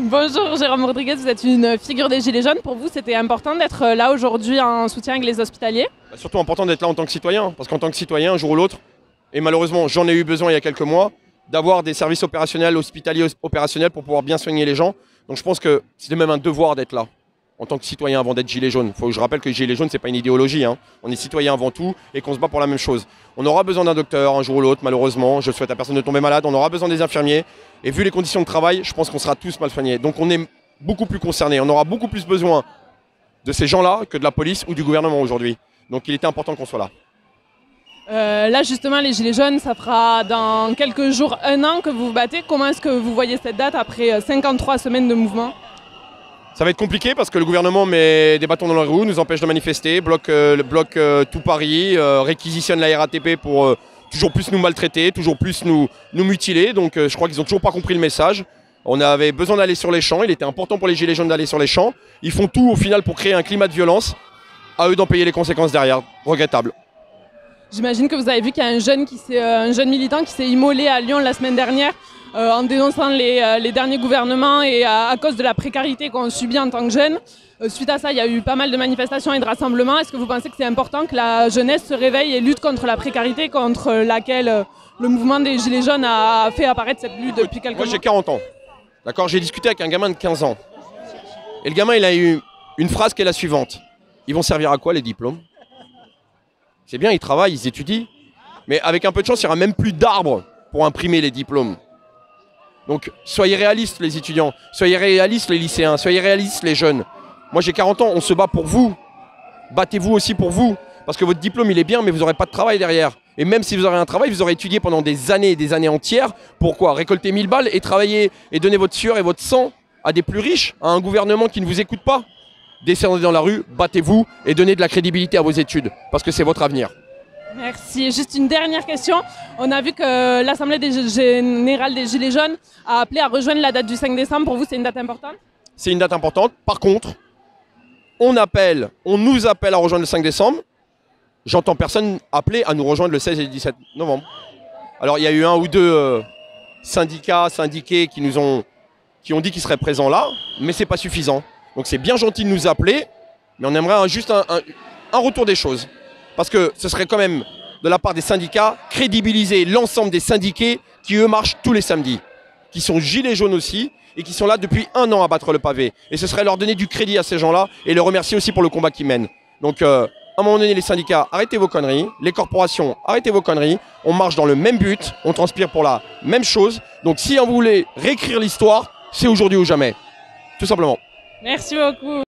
Bonjour Jérôme Rodriguez, vous êtes une figure des Gilets jaunes. Pour vous, c'était important d'être là aujourd'hui en soutien avec les hospitaliers? Surtout important d'être là en tant que citoyen, parce qu'en tant que citoyen, un jour ou l'autre, et malheureusement j'en ai eu besoin il y a quelques mois, d'avoir des services opérationnels, hospitaliers opérationnels pour pouvoir bien soigner les gens. Donc je pense que c'était même un devoir d'être là, en tant que citoyen avant d'être gilet jaune. Il faut que je rappelle que gilet jaune, ce n'est pas une idéologie, hein. On est citoyen avant tout et qu'on se bat pour la même chose. On aura besoin d'un docteur un jour ou l'autre, malheureusement. Je souhaite à personne de tomber malade. On aura besoin des infirmiers. Et vu les conditions de travail, je pense qu'on sera tous mal soignés. Donc on est beaucoup plus concernés. On aura beaucoup plus besoin de ces gens-là que de la police ou du gouvernement aujourd'hui. Donc il était important qu'on soit là. Là justement, les Gilets jaunes, ça fera dans quelques jours 1 an que vous vous battez. Comment est-ce que vous voyez cette date après 53 semaines de mouvement? Ça va être compliqué parce que le gouvernement met des bâtons dans les roues, nous empêche de manifester, bloque tout Paris, réquisitionne la RATP pour toujours plus nous maltraiter, toujours plus nous mutiler. Donc je crois qu'ils n'ont toujours pas compris le message. On avait besoin d'aller sur les champs, il était important pour les Gilets jaunes d'aller sur les champs. Ils font tout au final pour créer un climat de violence. À eux d'en payer les conséquences derrière. Regrettable. J'imagine que vous avez vu qu'il y a un jeune militant qui s'est immolé à Lyon la semaine dernière en dénonçant les derniers gouvernements et à cause de la précarité qu'on subit en tant que jeunes. Suite à ça, il y a eu pas mal de manifestations et de rassemblements. Est-ce que vous pensez que c'est important que la jeunesse se réveille et lutte contre la précarité contre laquelle le mouvement des Gilets jaunes a fait apparaître cette lutte depuis quelques mois? Moi j'ai 40 ans. D'accord, j'ai discuté avec un gamin de 15 ans. Et le gamin il a eu une phrase qui est la suivante. Ils vont servir à quoi les diplômes? C'est bien, ils travaillent, ils étudient. Mais avec un peu de chance, il n'y aura même plus d'arbres pour imprimer les diplômes. Donc soyez réalistes les étudiants, soyez réalistes les lycéens, soyez réalistes les jeunes. Moi j'ai 40 ans, on se bat pour vous. Battez-vous aussi pour vous. Parce que votre diplôme il est bien, mais vous n'aurez pas de travail derrière. Et même si vous aurez un travail, vous aurez étudié pendant des années et des années entières. Pourquoi? Récolter 1000 balles et travailler et donner votre sueur et votre sang à des plus riches, à un gouvernement qui ne vous écoute pas. Descendez dans la rue, battez-vous et donnez de la crédibilité à vos études. Parce que c'est votre avenir. Merci. Juste une dernière question. On a vu que l'Assemblée générale des Gilets jaunes a appelé à rejoindre la date du 5 décembre. Pour vous, c'est une date importante? C'est une date importante. Par contre, on nous appelle à rejoindre le 5 décembre. J'entends personne appeler à nous rejoindre le 16 et le 17 novembre. Alors, il y a eu un ou deux syndiqués qui ont dit qu'ils seraient présents là, mais ce n'est pas suffisant. Donc, c'est bien gentil de nous appeler, mais on aimerait juste un retour des choses. Parce que ce serait quand même, de la part des syndicats, crédibiliser l'ensemble des syndiqués qui, eux, marchent tous les samedis, qui sont gilets jaunes aussi, et qui sont là depuis 1 an à battre le pavé. Et ce serait leur donner du crédit à ces gens-là, et les remercier aussi pour le combat qu'ils mènent. Donc, à un moment donné, les syndicats, arrêtez vos conneries. Les corporations, arrêtez vos conneries. On marche dans le même but, on transpire pour la même chose. Donc, si on voulait réécrire l'histoire, c'est aujourd'hui ou jamais. Tout simplement. Merci beaucoup.